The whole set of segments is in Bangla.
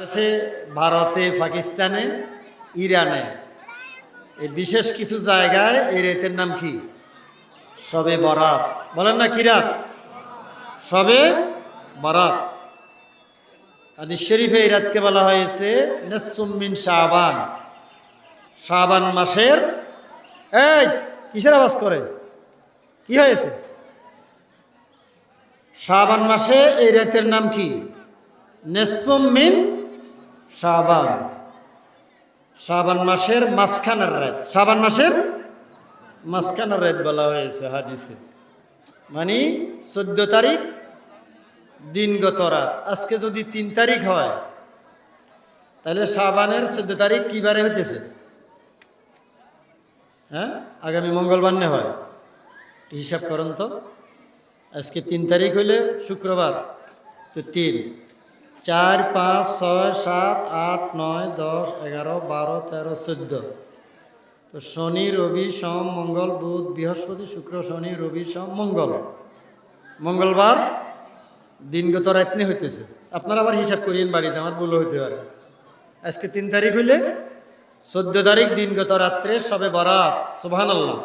বাংলাদেশে, ভারতে, পাকিস্তানে, ইরানে এই বিশেষ কিছু জায়গায় এই রাতের নাম কি? শবে বরাত। বলেন না কি রাত? শবে বরাত। হাদিস শরীফে এই রাতকে বলা হয়েছে নিসফুম মিন শাবান। শাবান মাসের এই কিসের আওয়াজ করে? কি হয়েছে? শাবান মাসে এই রাতের নাম কি? নিসফুম মিন শাবান। শাবান মাসের মাঝখানের রাত। শাবান মাসের মাঝখানের রাত বলা হয়েছে হাদিসে। মানে 14 তারিখ দিনগত রাত। আজকে যদি 3 তারিখ হয় তাহলে শাবানের 14 তারিখ কি বারে হইতেছে? হ্যাঁ, আগামী মঙ্গলবার না হয়? হিসাব করুন তো। আজকে 3 তারিখ হইলে শুক্রবার, তো 3, 4, 5, 6, 7, 8, 9, 10, 11, 12, 13, 14। তো শনি, রবি, সোম, মঙ্গল, বুধ, বৃহস্পতি, শুক্র, শনি, রবি, সোম, মঙ্গল। মঙ্গলবার দিনগত রাত নিয়ে হইতেছে। আপনারা আবার হিসাব করিয়েন বাড়িতে, আমার ভুল হইতে পারে। আজকে 3 তারিখ হইলে 14 তারিখ দিনগত রাত্রে শবে বরাত। সুবহানাল্লাহ।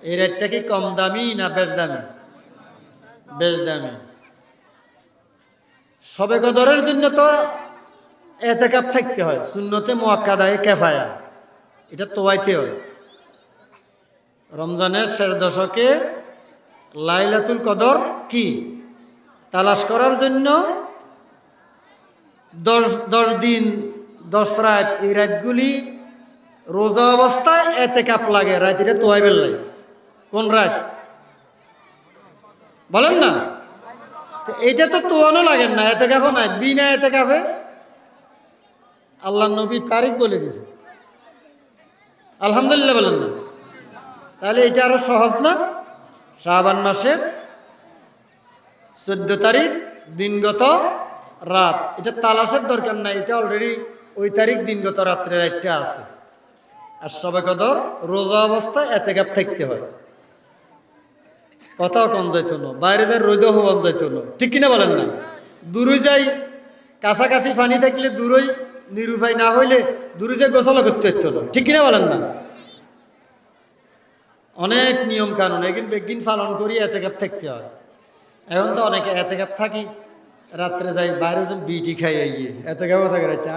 এই রাতটা কি কম দামি না বেশ দামি? বেশ দামি। শবে কদরের জন্য তো এতেকাফ থাকতে হয়, সুন্নতে মুআক্কাদায়ে কিফায়া, এটা তোয়াইতে হয়। রমজানের শেষ দশকে লাইলাতুল কদর কি তালাশ করার জন্য 10 দিন 10 রাত, এই রাতগুলি রোজা অবস্থায় এতেকাফ লাগে। রাত এটা তোয়াইবেল লাগে। কোন রাত বলেন না? এইটা তো তোয়ানো লাগেন না, এতেকাফও নাই। বিনা এতেকাফে আল্লাহ নবী তারিখ বলে দিয়েছে। আলহামদুলিল্লাহ বলেন না? তাহলে এটা আরো সহজ না? শাবান মাসের 14 তারিখ দিনগত রাত, এটা তালাশের দরকার নাই, এটা অলরেডি ওই তারিখ দিনগত রাত্রের একটা আছে। আর শবে কদর রোজা অবস্থায় এতেকাফ থাকতে হয়। কথাও কম যাইতো না, বাইরে যাই রোদও হওয়ান যাইতো না, ঠিক কিনা বলেন না? দূরে যাই, কাছাকাছি পানি থাকলে দূরই, নিরুপায় না হইলে দূরে যাই গোসল করতে হইতো না, ঠিক কিনা বলেন না? অনেক নিয়ম কানুন এগিন বেগিন পালন করি এতেকাফ থাকতে হয়। এখন তো অনেকে এতেকাফ থাকি, রাত্রে যাই বাইরে যেন বিটি খাই আইয়ে এতেকাফও থাকে। রাচ্চা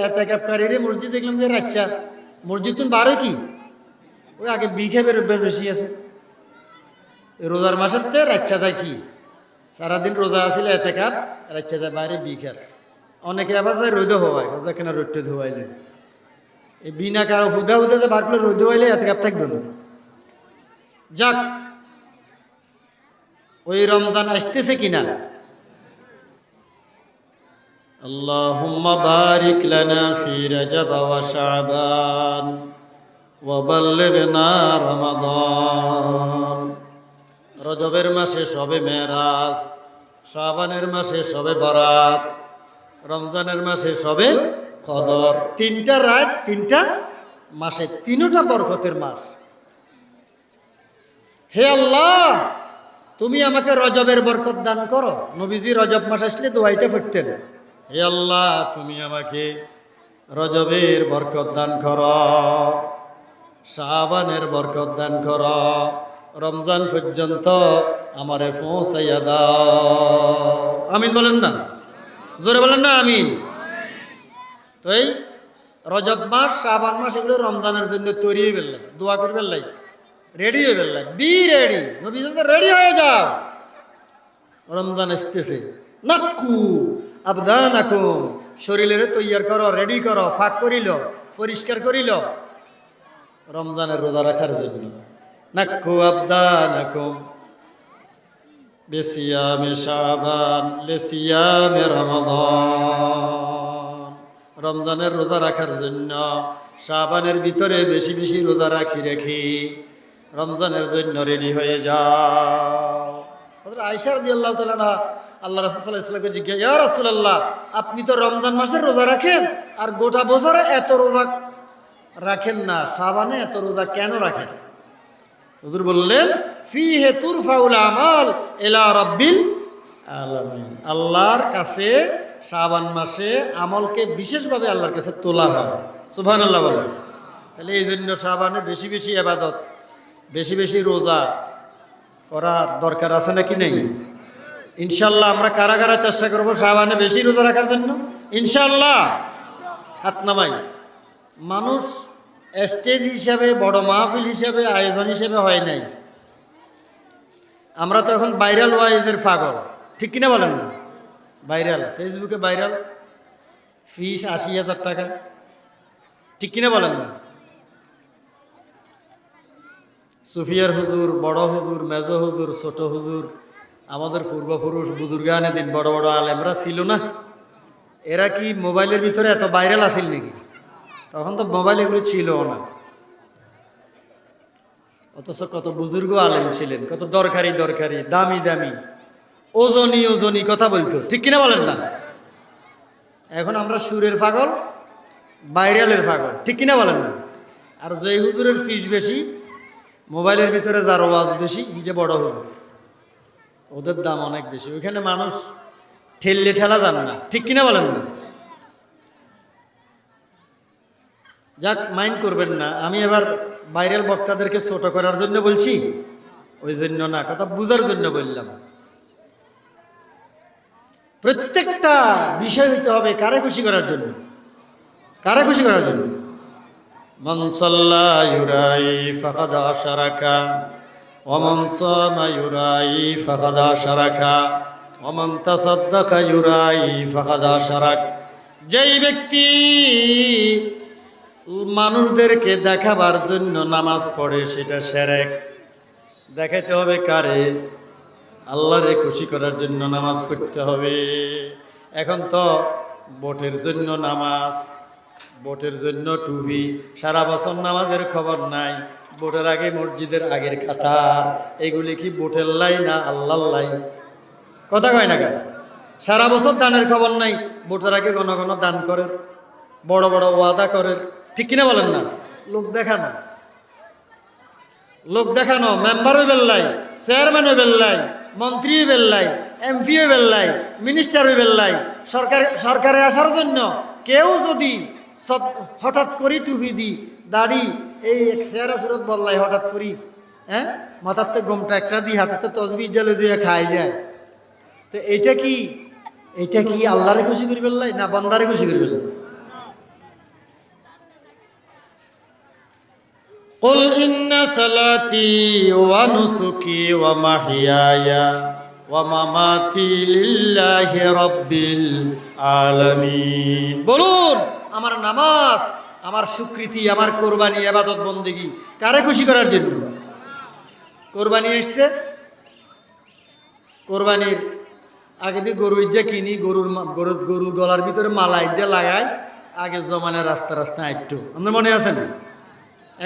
এতেকাফকারীরে মসজিদ দেখলাম যে রাচ্চা মসজিদ তুমি বারো কি ওই আগে বি খেয়ে বেশ বেশি আছে। রোজার মাসের তে রাচ্চা যায় কি সারাদিন রোজা আসলে এতেকাফ, রাচ্চা যায় বাইরে বি খার। অনেকে আবার যায় রোদও হওয়ায়, রোজা কেনা রোদটা ধোয়াইলে এই বিনা কারো হুদা হুদা যে বার করলে রোদ হইলে এতেকাফ থাকবে না। যাক, ওই রমজান আসতেছে কিনা? আল্লাহুম্মা বারিক লানা ফি রাজাব ওয়া শাবান ওয়া বাল্লিগনা রমাদান। রজবের মাসে শবে মেরাজ, শাবানের মাসে শবে বরাত, রমজানের মাসে শবে কদর। 3টা রাত 3টা মাসে, 3টা বরকতের মাস। হে আল্লাহ, তুমি আমাকে রজবের বরকত দান করো। নবীজি রজব মাস আসলে দোয়াইটা ফুটতেন, হে আল্লাহ তুমি আমাকে রজবের বরকত দান করো, শাবানের বরকত দান করো, রমজান পর্যন্ত আমারে পৌঁছাইয়া দাও। আমিন বলেন না? জোরে বলেন না আমিন? তো এই রজব মাস, শাবান মাস এগুলো রমজানের জন্য তৈরি হয়ে বেললাই, দোয়া করে বেললাই, রেডি হয়ে বেললাই। বি রেডি, নবী রেডি হয়ে যাও, রমজান আসতেছে। নাক্কু আবদানাকুম, শরীরের তৈয়ার করো, রেডি করো, ফাঁক করিল, পরিষ্কার করিল রমজানের রোজা রাখার জন্য। নাক্কু আবদানাকুম বিসিয়ামে শাবান লিসিয়ামে রমাদান। রমজানের রোজা রাখার জন্য শাবানের ভিতরে বেশি বেশি রোজা রাখি রমজানের জন্য রেডি হয়ে যাও। আয়েশা রাদিয়াল্লাহু তাআলা আনহা আল্লাহ রাসূল সাল্লাল্লাহু আলাইহি ওয়াসাল্লামকে জিজ্ঞাসা, ইয়া রাসূলুল্লাহ আপনি তো রমজান মাসের রোজা রাখেন আর গোটা বছরে এত রোজা রাখেন না, শাবানে এত রোজা কেন রাখেন? হুজুর বললেন, ফিহে তুরফাউল আমাল ইলা রাব্বিল আলামিন, আল্লাহর কাছে শাবান মাসে আমলকে বিশেষভাবে আল্লাহর কাছে তোলা হয়। সুবহানাল্লাহ বলেন। তাহলে এই জন্য শাবানে বেশি বেশি ইবাদত, বেশি বেশি রোজা করার দরকার আছে নাকি নেই? ইনশাল্লাহ আমরা কারা কারা চেষ্টা করবো শাবানে বেশি রোজা রাখার জন্য? ইনশাল্লাহ হাত নামাই। মানুষ স্টেজ হিসাবে, বড় মাহফিল হিসাবে, আয়োজন হিসাবে হয় নাই। আমরা তো এখন ভাইরাল ওয়াইজের পাগল, ঠিক কিনা বলেন না? ভাইরাল, ফেসবুকে ভাইরাল, ফিস ৮০,০০০ টাকা, ঠিক কিনা বলেন না? সুফিয়ার হুজুর, বড় হুজুর, মেজ হুজুর, ছোট হুজুর, আমাদের পূর্বপুরুষ বুজুর্গানে দিন বড় বড় আলেমরা ছিল না? এরা কি মোবাইলের ভিতরে এত ভাইরাল আছিল নাকি? তখন তো মোবাইল এগুলো ছিল না। অথচ কত বুজুর্গ আলেম ছিলেন, কত দরকারি দরকারি, দামি দামি, ওজনী ওজনী কথা বলতো, ঠিক কিনা বলেন না? এখন আমরা সুরের পাগল, ভাইরালের পাগল, ঠিক কিনা বলেন না? আর যে হুজুরের ফিস বেশি, মোবাইলের ভিতরে যার ওয়াজ বেশি, এই যে বড় হুজুর, ওদের দাম অনেক বেশি। ওইখানে মানুষ ঠেললে ঠেলা যান না, ঠিক কিনা বলেন না? যাক, মাইন্ড করবেন না, আমি এবার ভাইরাল বক্তাদেরকে ছোট করার জন্য বলছি, ওই জন্য না, কথা বুঝার জন্য বললাম। প্রত্যেকটা বিষয় হইতে হবে কারে খুশি করার জন্য? কারে খুশি করার জন্য? মান সাল্লা ইউরাই ফাকাদ আশরাকা ওয়া মান সামা ইউরাই ফাকাদ আশরাকা ওয়া মান তাসাদ্দাকা ইউরাই ফাকাদ আশরাক। যেই ব্যক্তি মানুষদেরকে দেখাবার জন্য নামাজ পড়ে সেটা শিরক। দেখাইতে হবে কারে? আল্লাহরে খুশি করার জন্য নামাজ পড়তে হবে। এখন তো ভোটের জন্য নামাজ, ভোটের জন্য টুপি, সারা বছর নামাজের খবর নাই। ভোটের আগে মসজিদের আগের কাতার, এগুলি কি ভোটের লাই না আল্লাহর লাই? কথা কয় না কেন? সারা বছর দানের খবর নাই, ভোটের আগে ঘন ঘন দান করে, বড় বড় ওয়াদা করে, ঠিক কিনা বলেন না? লোক দেখানো, লোক দেখানো, মেম্বার হয়ে বেল্লাই, চেয়ারম্যান হয়ে বেল্লাই, মন্ত্রী হয়ে বেল্লাই, এমপি হয়ে বেল্লাই, মিনিস্টার হয়ে বেল্লাই, সরকারে আসার জন্য কেউ যদি হঠাৎ করি টুপি দি, দাড়ি, এই চেহারা সুরত বললাই হঠাৎ করি, হ্যাঁ, মাথাতে গোমটা একটা দি, হাতে তসবি জলে দিয়ে খাই যায়, তো এইটা কি, এইটা কি আল্লাহরে খুশি করি বেল্লাই না বান্দারে খুশি করি বেল্লাই? قل إن صلاتي ونسكي ومحياي ومماتي لله رب العالمين। বলুন, আমার নামাজ, আমার স্বীকৃতি, আমার কোরবানি, ইবাদত বন্দেগী কারে খুশি করার জন্য? কোরবানি এসছে, কোরবানির আগে দিয়ে গরু ইজ্জা কিনি, গরু গলার ভিতরে মালা ইজ্জা লাগাই, আগে জমানের রাস্তা রাস্তা আইট্টু, আপনার মনে আছে না?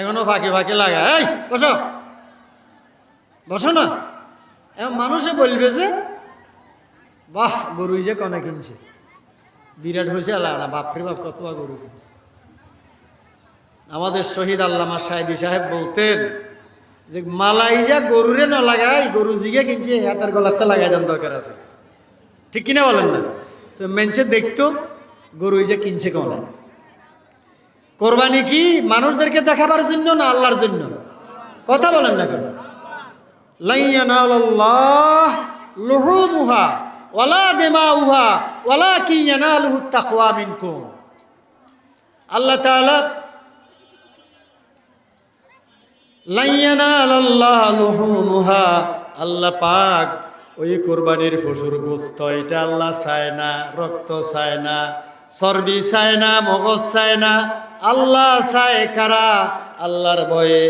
এখনো ফাঁকে ফাঁকে লাগায়, এই বসো বসো না। এখন মানুষে বলবে যে বাহ, গরুই যে কনে কিনছে, বিরাট হয়েছে, আল্লাহ না, বাপরে বাপ কত গরু কিনছে। আমাদের শহীদ আল্লামা সাইদি সাহেব বলতেন যে মালাই যা গরুরে না লাগাই, গরু জিগে কিনছে, হাতের গলাতে লাগাই দেন দরকার আছে, ঠিক কিনা বলেন না? তো মেনছে দেখতো গরুই যে কিনছে কনে। কোরবানি কি মানুষদেরকে দেখাবার জন্য না আল্লাহর জন্য? কথা বলেন না কেন? লা ইয়ানালাল্লাহ লুহুমুহা ওয়ালা দিমাউহা ওয়ালাকিন ইয়ানালুহুত তাকওয়া মিনকুম। আল্লাহ তাআলা লা ইয়ানালাল্লাহ লুহুমুহা, আল্লাহ পাক ওই কোরবানির পশুর গোশত, এটা আল্লাহ চায় না, রক্ত চায় না, চর্বি চায় না, মগজ চায় না। আল্লাহ চায় কারা? আল্লাহর ভয়ে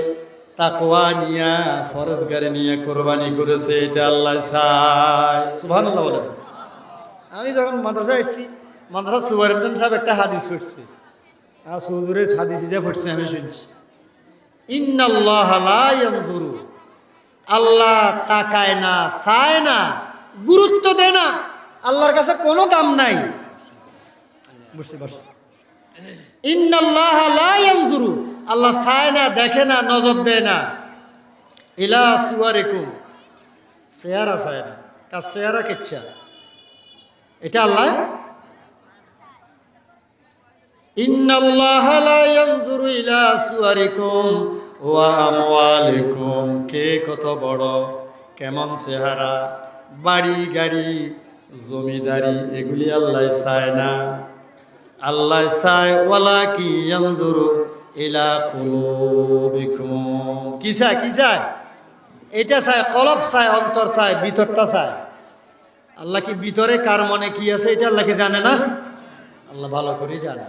তাকওয়া নিয়া, ফরজগারি নিয়ে কোরবানি করেছে, এটা আল্লাহ চায়। সুবহানাল্লাহ বলেন। আমি যখন মাদ্রাসায় এসেছি, মাদ্রাসা সুপারিনটেন্ডেন্ট সাহেব একটা হাদিস পড়ছে, আর হুজুরের হাদিস যা পড়ছে আমি শুনছি, ইন্নাল্লাহ লা ইয়ানজুরু, আল্লাহ তাকায় না, চায় না, গুরুত্ব দেয় না, আল্লাহর কাছে কোনো দাম নাই। বুঝতে পারছি? ইন্নাল্লাহ লা ইয়ানজুরু, আল্লাহ চায় না, দেখে না, নজর দেয় না, ইলা সুওয়ারিকুম, চেহারা চায় না, কার চেহারা কিচ্ছা, এটা আল্লাহ ইন্নাল্লাহা লা ইয়ানজুরু ইলা সুওয়ারিকুম ওয়া আমওয়ালিকুম, কে কত বড়, কেমন চেহারা, বাড়ি গাড়ি জমিদারি, এগুলি আল্লাহ চায় না। আল্লাহ চায় ওয়ালাকি ইয়ানজুরু ইলা কুলুবিকুম, কি চায়, কি চায়? এটা চায়, কলব চায়, অন্তর চায়, ভিতরটা চায়। আল্লাহ কি ভিতরে কার মনে কি আছে এটা আল্লাহ কি জানে না? আল্লাহ ভালো করে জানে।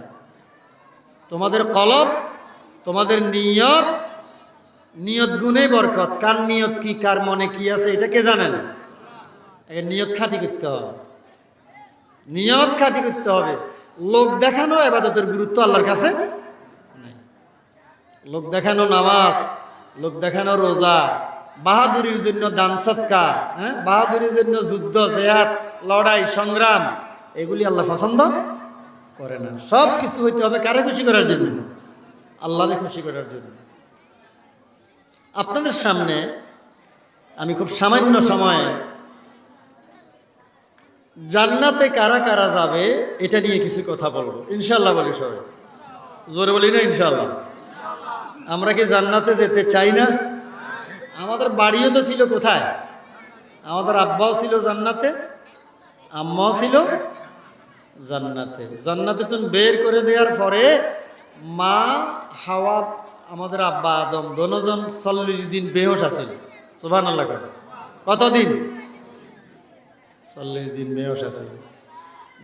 তোমাদের কলব, তোমাদের নিয়ত, নিয়ত গুণে বরকত। কার নিয়ত কি, কার মনে কি আছে এটা কে জানেন? নিয়ত খাঁটি করতে হবে, নিয়ত খাঁটি করতে হবে। লোক দেখানো ইবাদতের গুরুত্ব আল্লাহর কাছে নাই। লোক দেখানো নামাজ, লোক দেখানো রোজা, বাহাদুরির জন্য দান সৎকার, হ্যাঁ, বাহাদুরির জন্য যুদ্ধ জিহাদ লড়াই সংগ্রাম, এগুলি আল্লাহ পছন্দ করে না। সব কিছু হইতে হবে কারে খুশি করার জন্য? আল্লাহরে খুশি করার জন্য। আপনাদের সামনে আমি খুব সামান্য সময়ে জান্নাতে কারা কারা যাবে এটা নিয়ে কিছু কথা বলবো, ইনশাআল্লাহ। বলি সবাই জোরে বলি না ইনশাআল্লাহ? আমরা কি জান্নাতে যেতে চাই না? আমাদের বাড়িও তো ছিল কোথায়? আমাদের আব্বাও ছিল জান্নাতে, আম্মাও ছিল জান্নাতে। জান্নাতে তুমি বের করে দেওয়ার পরে মা হাওয়া, আমাদের আব্বা আদম দোনোজন 40 দিন বেহোশ আছিল। সুবহানাল্লাহ। কতদিন? 40 দিন বেহোশ আছিল।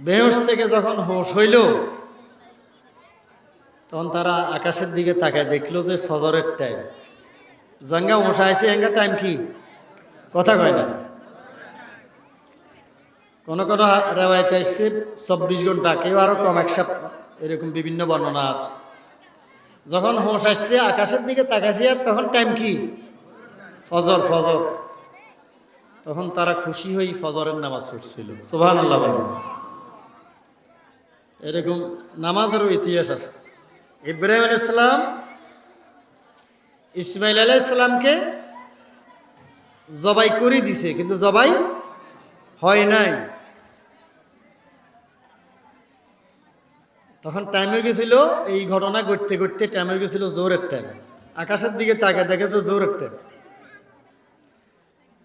বেহোশ থেকে যখন হোশ হইল তখন তারা আকাশের দিকে তাকায় দেখলো যে ফজরের টাইম। জাঙ্গা মশাইছে, এঙ্গা টাইম কি? কথা কয় না। কোন কোন রেওয়ায়েতে আসছে 24 ঘন্টা, কেউ আরো কম, 1 সপ্তাহ, এরকম বিভিন্ন বর্ণনা আছে। যখন হোশ আসছে আকাশের দিকে তাকাইছে, তখন টাইম কি? ফজর, ফজর। তখন তারা খুশি হয়ে ফজরের নামাজ পড়ছিল। সুবহানাল্লাহ বলেন। এরকম নামাজেরও ইতিহাস আছে। ইব্রাহিম আলাইহিস সালাম ইসমাইল আলাইহিস সালামকে জবাই করে দিছে, কিন্তু জবাই হয় নাই। তখন টাইম হয়ে গেছিল, এই ঘটনা ঘটতে ঘটতে টাইম হয়ে গেছিল জোরের টাইম। আকাশের দিকে তাকায় দেখেছে জোরের টাইম।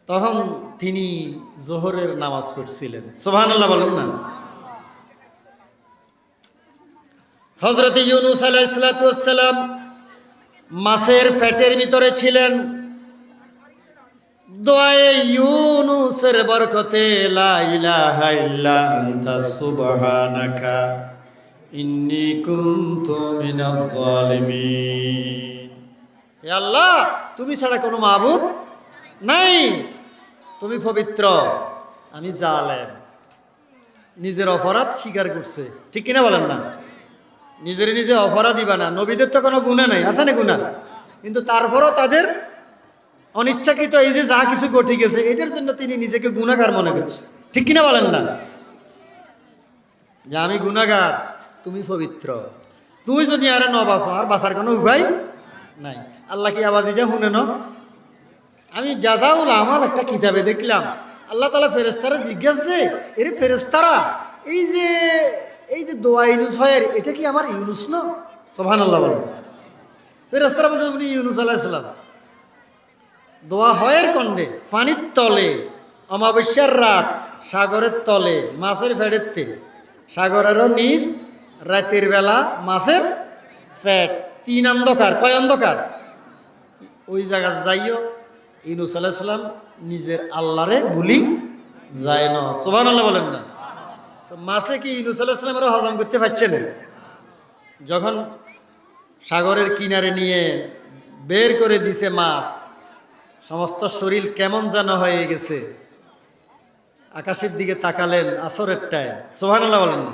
তখন তিনি জোহরের নামাজ পড়ছিলেন। সুবহানাল্লাহ বলেন না? হযরত ইউনূস আলাইহিস সালাতু ওয়াস সালাম মাছের পেটের ভিতরে ছিলেন। দোয়ায়ে ইউনূসের বরকতে লা ইলাহা ইল্লা আনতা সুবহানাকা ইন্নী কুনতু মিনাজ জালিমিন। হে আল্লাহ, তুমি ছাড়া কোনো মাবুদ নাই, তুমি পবিত্র, আমি জালেম। নিজের অপরাধ স্বীকার করছে, ঠিক কিনা বলেন না? নিজের নিজে অপরাধী বানা। নবীদের তো কোনো গুনাহ নাই, আছে না গুনাহ? কিন্তু তারপরও তাদের অনিচ্ছাকৃত এই যে যা কিছু ঘটে গেছে, এটার জন্য তিনি নিজেকে গুনাহগার মনে করছে, ঠিক কিনা বলেন না? যে আমি গুনাহগার, তুমি পবিত্র, তুমি যদি আরে ন বাঁচো, আর বাঁচার কোনো উপায় নাই। আল্লাহ কি আবাদি যা শুনে ন? আমি জাযাউল আমাল একটা কিতাবে দেখলাম, আল্লাহ তাআলা ফেরেশতারা জিজ্ঞাসা, এরে ফেরেশতারা, এই যে দোয়া ইউনূস হয়, এটা কি আমার ইউনূস না? সুবহানাল্লাহ বলেন। ফেরেশতারা বলছে উনি ইউনূস আলাইহিস সালাম। দোয়া হয়ের কন্ডে, পানির তলে, অমাবস্যার রাত, সাগরের তলে, মাছের ফেটেতে, সাগরেরও নিচ, রাতের বেলা মাছের ফ্যাট, 3 অন্ধকার। কয় অন্ধকার? ওই জায়গা যাইও ইউনূস আলাইহিস সালাম নিজের আল্লাহরে ভুলি যায় না। সুবহানাল্লাহ বলেন না? তো মাছে কি ইউনূস আলাইহিস সালামের হজম করতে পারছে না? যখন সাগরের কিনারে নিয়ে বের করে দিছে মাছ, সমস্ত শরীর কেমন যেন হয়ে গেছে। আকাশের দিকে তাকালেন আসরের টাইম। সুবহানাল্লাহ বলেন না?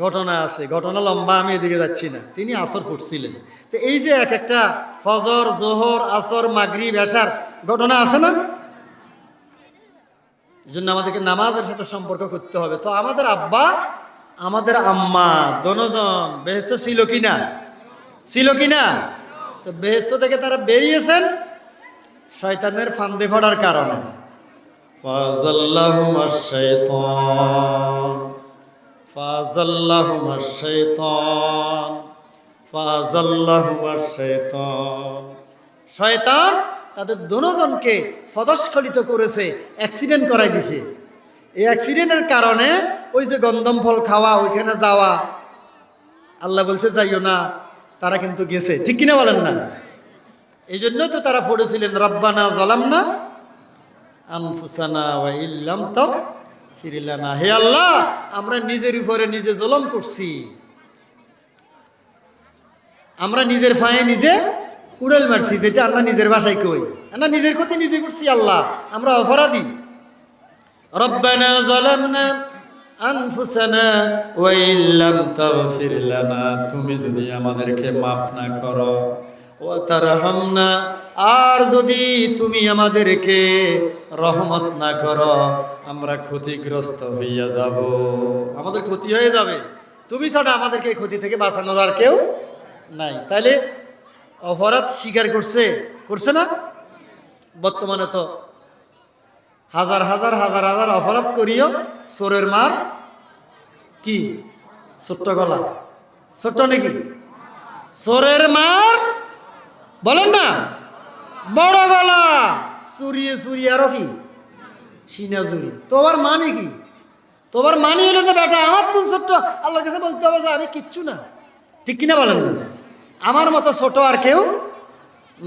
ঘটনা আছে, ঘটনা লম্বা, আমি এদিকে যাচ্ছি না। তিনি আসর পড়ছিলেন। তো এই যে এক একটা ফজর, জোহর, আসর, মাগরিব, এশার ঘটনা আছে না? জন্য আমাদেরকে নামাজের সাথে সম্পর্ক করতে হবে। তো আমাদের আব্বা, আমাদের আম্মা দোনোজন বেহেশতে ছিল কিনা? ছিল কিনা? তো বেহেশত থেকে তারা বেরিয়েছেন শয়তানের ফান্দে পড়ার কারণে। ফাযাল্লাহুমুশ শাইতান ফাযাল্লাহুমাশ শাইতান, ফাযাল্লাহুমাশ শাইতান। শয়তান তাদের দুজনকে পদস্খলিত করেছে, অ্যাক্সিডেন্ট করাই দিছে। এই অ্যাক্সিডেন্টের কারণে ওই যে গন্ধম ফল খাওয়া, ওইখানে যাওয়া, আল্লাহ বলছে যাইও না, তারা কিন্তু গেছে, ঠিক কিনা বলেন না? এই জন্যই তো তারা পড়েছিলেন রব্বানা যালামনা আনফুসানা ওয়া ইল্লাম তাগফির লানা, হে আল্লাহ আমরা নিজের উপরে নিজে জুলুম করছি, আমরা নিজের পায়ে নিজে কুড়াল মারছি, যেটা আমরা নিজের ভাষায় কই, আমরা নিজের ক্ষতি নিজে করছি। আল্লাহ আমরা অপরাধী। রব্বানা যালামনা আনফুসানা ওয়া ইল্লাম তাগফির লানা, তুমি যদি আমাদেরকে মাফ না করো, ওয়া তারহামনা, আর যদি তুমি আমাদেরকে রহমত না করো, আমরা ক্ষতিগ্রস্ত হইয়া যাব, আমাদের ক্ষতি হয়ে যাবে। তুমি ছাড়া আমাদেরকে এই ক্ষতি থেকে বাঁচানোর আর কেউ নাই। তাইলে অপরাধ স্বীকার করছে না? বর্তমানে তো হাজার হাজার হাজার হাজার অপরাধ করিও চোরের মার কি ছোট্ট গলা, ছোট্ট নাকি? চোরের মার বলেন না বড় গলা, চুরিয়ে চুরিয়ে আরো কি সিনা চুরি। তোমার মানে কি? তোমার মানে হলো যে বেটা আমার তো ছোট্ট, আল্লাহর কাছে বলতে হবে যে আমি কিচ্ছু না, ঠিক কিনা বলেন না? আমার মতো ছোট আর কেউ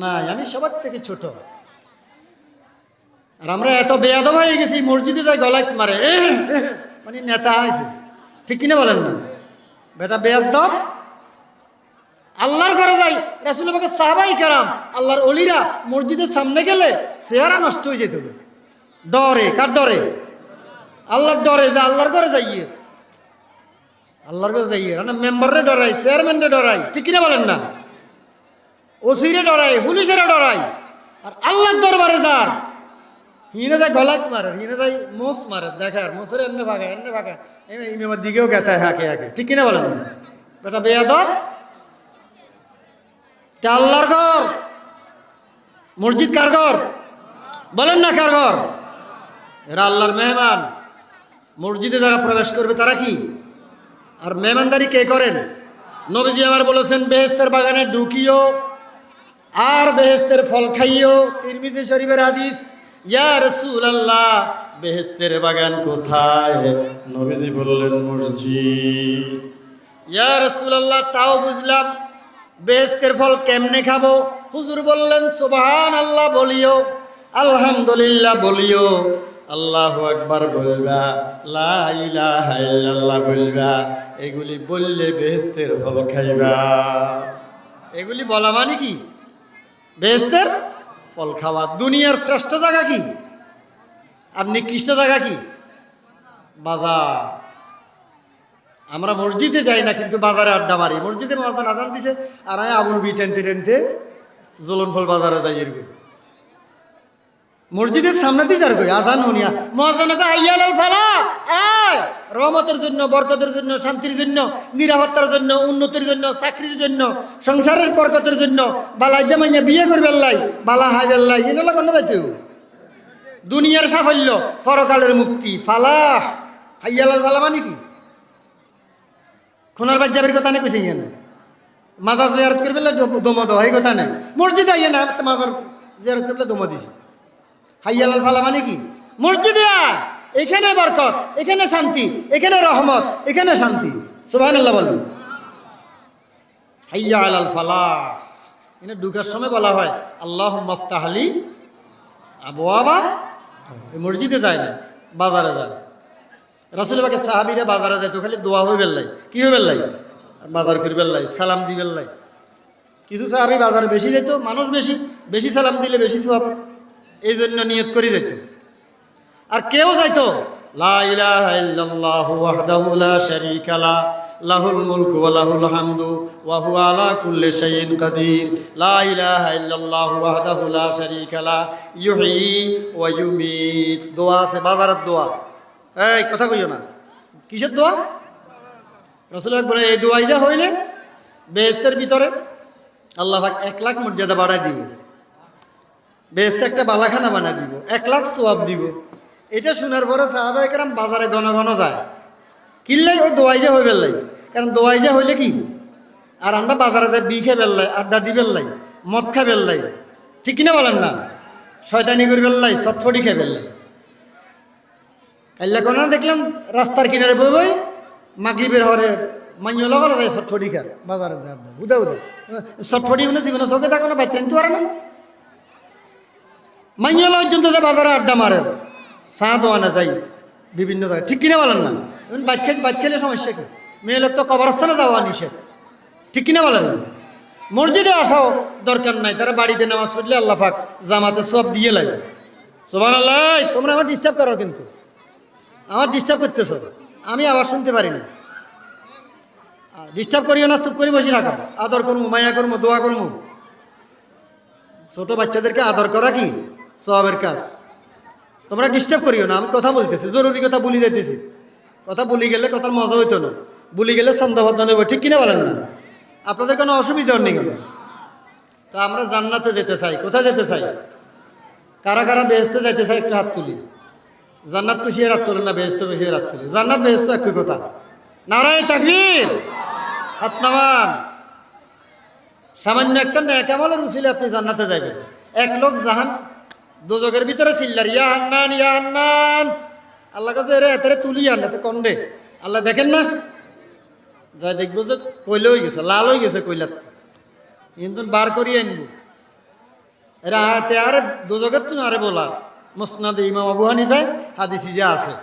নাই, আমি সবার থেকে ছোট। আর আমরা এত বেয়াদব হয়ে গেছি, মসজিদে যাই গলায় মারে, মানে নেতা আছে, ঠিক কিনা বলেন না? বেটা বেয়াদব। আল্লাহর ঘরে যাই, রাসূল পাকের সাহাবাই কেরাম, আল্লাহর ওলিরা মসজিদের সামনে গেলে চেহারা নষ্ট হয়ে যেত, ডরে। কার ডরে? আল্লাহর ডরে, যে আল্লাহর ঘরে যাইয়ে, আল্লাহর ঘরে যাইয়ে না মেম্বারে ডরাই, চেয়ারম্যানরে ডরাই, ঠিক কিনা বলেন না? ওসিরে ডরাই, পুলিশেরা ডরাই। আর আল্লাহর দরবারে যার হিনে যায় গলাত মারে, হিনে যায় মোষ মারে, দেখার মোষের এনে ভাগায়, এনে ভাগায়, ইমামের দিকেও গেতায় হাঁকে হাঁকে, ঠিক কিনা বলেন না? বেটা বেয়াদব। আল্লাহর ঘর, মসজিদ কার ঘর? বলেন না কার ঘর? এরা আল্লাহর মেহমান। মসজিদে যারা প্রবেশ করবে তারা কি? আর মেহমানদারি কে করেন? নবীজি আমার বলেছেন বেহেশতের বাগানে ঢুকিও আর বেহেশতের ফল খাইও। তিরমিজি শরীফের হাদিস। ইয়া রাসূলুল্লাহ বেহেশতের বাগান কোথায়? নবীজি বললেন মসজিদ। ইয়া রাসূলুল্লাহ তাও বুঝলাম, বেহেশতের ফল কেমনে খাবো? হুজুর বললেন সুবহানাল্লাহ বলিও, আলহামদুলিল্লাহ বলিও, আল্লাহু আকবার বলবা, লা ইলাহা ইল্লাল্লাহ বলবা। এগুলি বললে বেহেশতের ফল খাইবা। এগুলি বলা মানে কি? বেহেশতের ফল খাওয়া। দুনিয়ার শ্রেষ্ঠ জায়গা কি আর নিকৃষ্ট জায়গা কি? বাজার। আমরা মসজিদে যাই না, কিন্তু বাজারে আড্ডা মারি। মসজিদে মাজান আজান দিছে আর আমি আবুল বি টেনতে টেনতে জলন ফল বাজারে যাই। এরকম মসজিদের সামনে দিয়ে যার কই আজান হনিয়া মহাজানকে আইয়াল ফালা, আয় রহমতের জন্য, বরকতের জন্য, শান্তির জন্য, নিরাপত্তার জন্য, উন্নতির জন্য, চাকরির জন্য, সংসারের বরকতের জন্য, বালাই জামাইয়া বিয়ে করবে লাই, বালা হাই বেল্লাই, এগুলো কেন যাইতে? দুনিয়ার সাফল্য, পরকালের মুক্তি, ফালাহ। হাইয়াল ফালা মানে কি? খুনার বাচ্চাবের কথা নেই কইছে না, মাজার জিয়ারত করবে দম দাও, এই কথা নেই। মসজিদে আইয়া না মাজার জিয়ারত করলে দম দিছে। হাইয়াল ফালা মানে কি? মসজিদে আয়, এখানে বরকত, এখানে শান্তি, এখানে রহমত, এখানে শান্তি। সুবহানাল্লাহ বলেন। হাইয়া আলাল ফালাহ। এখানে ঢুকার সময় বলা হয় আল্লাহুম্মা আফতাহ লি আবওয়াবা। মসজিদে যায় না, বাজারে যায়। রাসূল পাকের সাহাবীরা বাজারে যায় তো খালি দোয়া হয়ে বেল্লাই, কি হয়ে বেল্লাই? বাজার করে বেল্লাই, সালাম দি বেল্লাই। কিছু সাহাবী বাজারে বেশি যেত, মানুষ বেশি, বেশি সালাম দিলে বেশি সওয়াব, এই জন্য নিয়ত করে যেত। আর কেউ যাইতো লা ইলাহা ইল্লাল্লাহু ওয়াহদাহু লা শারীকা লা, লাহুল মুলকু ওয়া লাহুল হামদু ওয়া হুয়া আলা কুল্লি শাইইন কাদির। লা ইলাহা ইল্লাল্লাহু ওয়াহদাহু লা শারীকা লা ইউহয়ি ওয়া ইউমীত। দোয়া আছে, বাজারের দোয়া। এই কথা কইও না, কিসের দোয়া? রাসূল বলে এই দোয়াই যা হইলে বেহেশতের ভিতরে আল্লাহ পাক 1 লাখ মর্যাদা বাড়ায় দিব, বেহেশতে একটা বালাখানা বানায় দিব, 1 লাখ সওয়াব দিব। এটা শোনার পরে সাহাবায়ে কেরাম বাজারে ঘন ঘন যায়। কিনলেই ওই দোয়াই যে হয়ে বেললাই, কারণ দোয়াই যে হইলে কি আর আমরা বাজারে যাই বি খেয়ে বেললাই, আড্ডা দি বেললাই, মদ খা বেললাই, ঠিক কিনা বলেন না, শয়তানি করে বেললাই, চটফটি খেয়ে বেললাই। কাল্লা কোনো দেখলাম রাস্তার কিনারে বই বই মাগরিবের হরে মাইয় লগা যায় চটফটি খা বাজারে যায় আড্ডা উদা উদা চটফটি মানে জীবনে চোখে থাকো না বাইতে আনতে পারে না, মাইয় পর্যন্ত যে বাজারে আড্ডা মারে, চা দোয়ানা যাই বিভিন্ন জায়গায়, ঠিক কিনা বলেন না। বাইক খেলে সমস্যা কি, মেয়ে লোক তো কবরস্থানে যাওয়া নিষেধ, ঠিক কিনা বলেন না। মসজিদে আসাও দরকার নাই, তারা বাড়িতে নামাজ পড়লে আল্লাহ পাক জামাতে সব দিয়ে লাগে। সুবহানাল্লাহ। তোমরা আমার ডিস্টার্ব করো, কিন্তু আমার ডিস্টার্ব করতেছ, আমি আবার শুনতে পারি না। ডিস্টার্ব করিও না, চুপ করে বসে থাকো। আদর করবো, মায়া করবো, দোয়া করবো। ছোট বাচ্চাদেরকে আদর করা কি সওয়াবের কাজ। তোমরা ডিস্টার্ব করিও না, আমি কথা বলতেছি, জরুরি কথা বলি যাইতেছি। কথা বলি গেলে কথার মজা হইতো না, বলি গেলে ছন্দবদ্ধ নেব, ঠিক কিনা বলেন না। আপনাদের কোনো অসুবিধা নেই। তা আমরা জান্নাতে যেতে চাই। কোথায় যেতে চাই? কারা কারা বেহেশতে যাইতে চাই একটু হাত তুলি। জান্নাত খুশিয়ে রাত তুলেন না বেহেশত খুশিয়ে রাত তুলি? জান্নাত বেহেশত একই কথা। নারায়ে তাকবীর, হাত নামান। সামান্য একটা নেক আমলের উসিলে আপনি জান্নাতে যাবেন। এক লোক জাহান দোজখের ভিতরে চিল্লার ইয়া হান্নান ইয়া হান্নান, আল্লাহ কাছে এরে এতে তুলি আন, এতে কন্ডে আল্লাহ দেখেন না, যাই দেখবো যে কইলে হয়ে গেছে, লাল হয়ে গেছে কইলার, কিন্তু বার করিয়ে আনবো এরা হাতে। আরে দোজখের তুমি আরে বলার মুসনাদে ইমাম আবু হানিফায় হাদিসি যে আছে,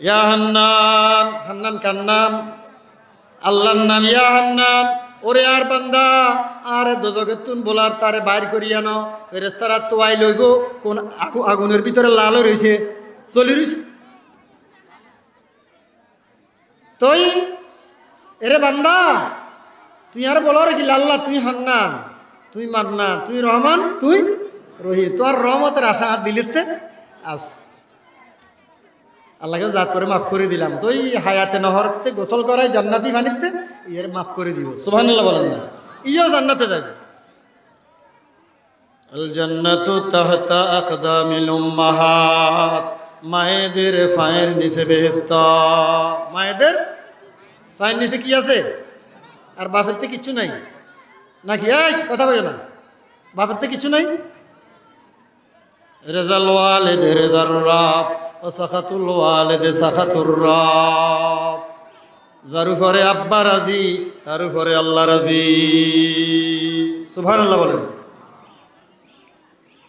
ইয়া হান্নান, হান্নান কার নাম? আল্লাহর নাম ইয়া হান্নান। ওরে আর বান্দা আরে দোজখের তুন বলার তারে বাইর করিয়া ন, ফেরেশতারা তোয়াই লইব কোন আগুনের ভিতরে লাল রয়েছে, চলি রইছে তুই। এরে বান্দা তুই আর বলার কি আল্লাহ, তুই হান্নান, তুই মান্নান, তুই রহমান, তুই রহিম, তোর রহমতের আশা হাত দিলিতে আস। আল্লাহকে জাত করে মাফ করে দিলাম, তুই হায়াতে নহরতে গোসল করাই জান্নাতি পানিতে ইয়ের মাফ করে দিব। সুবহানাল্লাহ বলেন না, ইও জান্নাতে যাবে। আল জান্নাতু তাহতা আকদামিল উম্মাহাত, মায়েদের পায়ের নিচে বেহেশত। মায়েদের পায়ের নিচে কি আছে? আর বাপের তো কিচ্ছু নাই নাকি? এই কথা বলো না, বাপের তো কিছু নাই। রেজাল ওয়ালিদে রেজার রব ও সাখাতুল ওয়ালিদে সাখাতুর রব। যার উপরে আব্বা রাজি তার উপরে আল্লাহ রাজি। সুবহানাল্লাহ বলেন।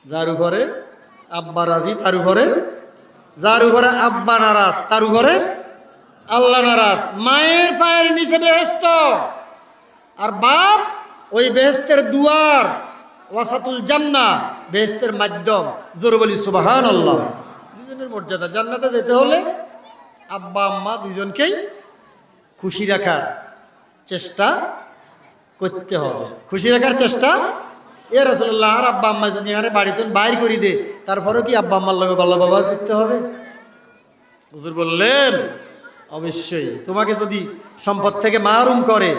যার উপরে আব্বা রাজি তার উপরে, যার উপরে আব্বা নারাজ তার উপরে আল্লাহ নারাজ। মায়ের পায়ের নিচে বেহেশত, আর বাপ ওই বেহেশতের দুয়ার, ওয়াসাতুল জান্নাহ, বেহেশতের মাধ্যম। জোরে বলি সুবহানাল্লাহ। দুজনের মর্যাদা। জান্নাতে যেতে হলে আব্বা আম্মা দুজনকেই খুশি রাখার চেষ্টা করতে হবে। খুশি রাখার চেষ্টা। এ রাসূলুল্লাহ, আর আব্বা আম্মা যদি আরে বাড়িতে বাইর করে দে, তারপরেও কি আব্বা আম্মার লগে ভালো ব্যবহার করতে হবে? হুজুর বললেন অবশ্যই। তোমাকে যদি সম্পদ থেকে মাহরুম করে,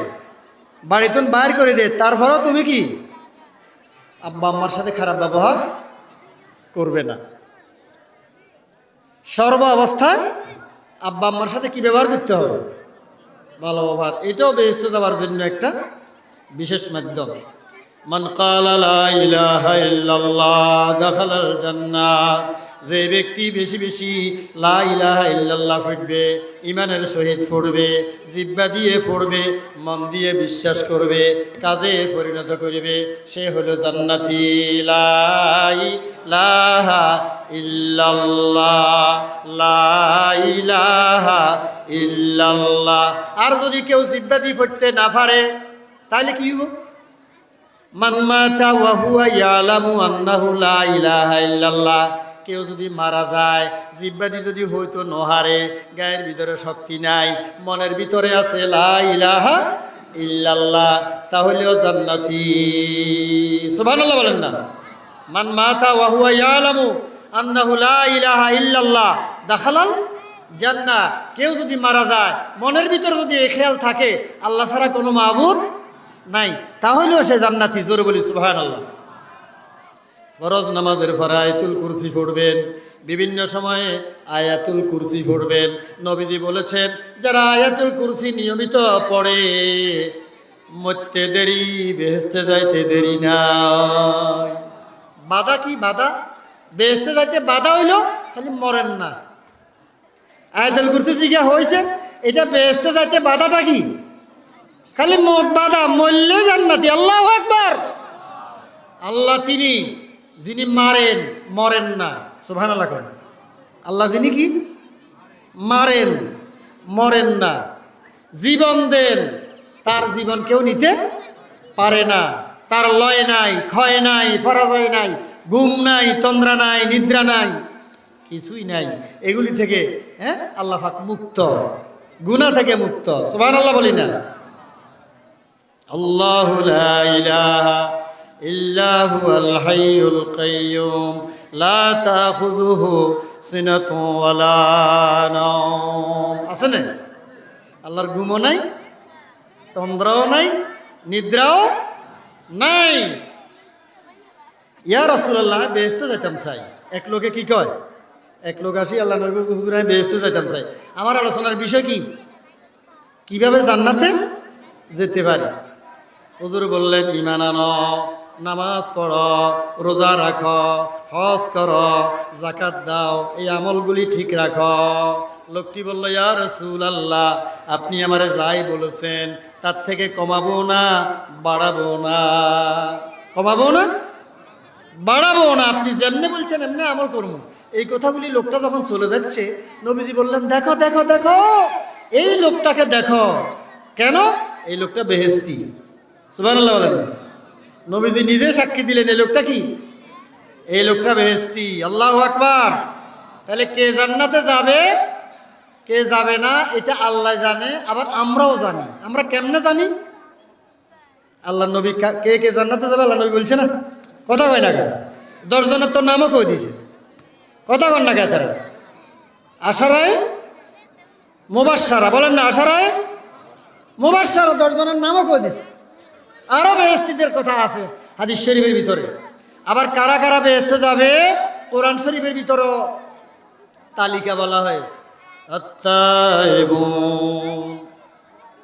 বাড়িতে বাইর করে দে, তারপরেও তুমি কি আব্বা আম্মার সাথে খারাপ ব্যবহার করবে না। সর্ব অবস্থায় আব্বা আম্মার সাথে কি ব্যবহার করতে হবে? ভালো ব্যবহার। এটাও বেহেশতে যাওয়ার জন্য একটা বিশেষ মাধ্যম। মান ক্বালা লা ইলাহা ইল্লাল্লাহ দাখালাল জান্নাহ। যে ব্যক্তি বেশি বেশি লা ইলাহা ইল্লাল্লাহ পড়বে, ইমানের সহিত পড়বে, জিহ্বা দিয়ে পড়বে, মন দিয়ে বিশ্বাস করবে, কাজে পরিণত করবে, সে হলো জান্নাতি। লা ইলাহা ইল্লাল্লাহ, লা ইলাহা ইল্লাল্লাহ। আর যদি কেউ জিহ্বা দিয়ে পড়তে না পারে তাহলে কি হইব? মান মাতা ওয়া হুয়া ইয়ালামু আন্নাহু লা ইলাহা ইল্লাল্লাহ। কেউ যদি মারা যায়, জিহ্বা দিয়ে যদি হয়তো নহারে, গায়ের ভিতরে শক্তি নাই, মনের ভিতরে আছে লা ইলাহা ইল্লাল্লাহ, তাহলেও জান্নাতি। সুবহানাল্লাহ বলেন না। মান মাতা ওয়া হুয়া ইয়ালামু আন্নাহু লা ইলাহা ইল্লাল্লাহ দাখালাল জান্নাহ। কেউ যদি মারা যায়, মনের ভিতরে যদি এই খেয়াল থাকে আল্লাহ ছাড়া কোনো মাবুদ নাই, তাহলেও সে জান্নাতি। জোরে বলি সুবহানাল্লাহ। ফরজ নামাজের পরে আয়াতুল কুরসি পড়বেন, বিভিন্ন সময়ে আয়াতুল কুরসি পড়বেন। নবীজি বলেছেন, যারা আয়াতুল কুরসি নিয়মিত পড়ে মরতে দেরি, বেহেশতে যাইতে দেরি নাই। বাধা কি? বাধা বেহেশতে যাইতে বাধা হইল, খালি মরেন না। আয়াতুল কুরসি জিজ্ঞা হয়েছে, এটা বেহেশতে যাইতে বাধাটা কি? খালি বাধা, মরলে জান্নাতি। আল্লাহু আকবার। আল্লাহ তিনি যিনি মারেন, মরেন না। সুবহানাল্লাহ। আল্লাহ যিনি কি? মারেন, মরেন না। জীবন দেন, তার জীবন কেউ নিতে পারে না। তার লয় নাই, ক্ষয় নাই, পরাজয় নাই, ঘুম নাই, তন্দ্রা নাই, নিদ্রা নাই, কিছুই নাই। এগুলি থেকে আল্লাহ পাক মুক্ত, গুনাহ থেকে মুক্ত। সুবহানাল্লাহ বলি না? আল্লাহু লা ইলাহা ইল্লা হুয়াল হাইয়ুল কাইয়্যুম লা তাখুযুহু সিনাতুন ওয়ালা নাওম। আছে না? আল্লাহর ঘুমও নাই, তন্দ্রাও নাই, নিদ্রাও নাই। ইয়া রাসূলুল্লাহ, বেহেশতে যাইতাম চাই। এক লোকে কি কয়? এক লোক আসি আল্লাহ নবী, হুজুর আমি বেহেশতে যাইতাম চাই। আমার আলোচনার বিষয় কি? কিভাবে জান্নাতে যেতে পারি। হুজুর বললেন, ঈমান আনো, নামাজ পড়ো, রোজা রাখো, হজ করো, যাকাত দাও, এই আমলগুলি ঠিক রাখো। লোকটি বলল, ইয়া রাসূলুল্লাহ, আপনি আমারে যাই বলেছেন তার থেকে কমাবো না, বাড়াবো না। কমাবো না, বাড়াবো না, আপনি যেমনি বলছেন এমনি আমল করবো। এই কথাগুলি লোকটা যখন চলে যাচ্ছে, নবীজি বললেন, দেখো দেখো দেখো, এই লোকটাকে দেখো। কেন? এই লোকটা বেহেশতি। সুবহানাল্লাহ বলেন। নবীজি নিজে সাক্ষী দিলেন, এই লোকটা কি? এই লোকটা বেহেশতি। আল্লাহু আকবার। তাহলে কে জান্নাতে যাবে, কে যাবে না, এটা আল্লাহ জানে, আবার আমরাও জানি। আমরা কেমনে জানি? আল্লাহ নবী কে কে জান্নাতে যাবে আল্লাহ নবী বলছে না? কথা কয় না? 10 জনের তো নামও কই দিয়েছে। কথা কন না কে? তারা আশারায় মুবাশশারা, বলেন না? আশারায় মুবাশশারা 10 জনের নামও কই দিয়েছে। আরো বেহেশতীদের কথা আছে হাদিস শরীফের ভিতরে। আবার কারা কারা বেহেশতে যাবে কোরআন শরীফের ভিতরেও তালিকা বলা হয়েছে। আত্তাইবুন,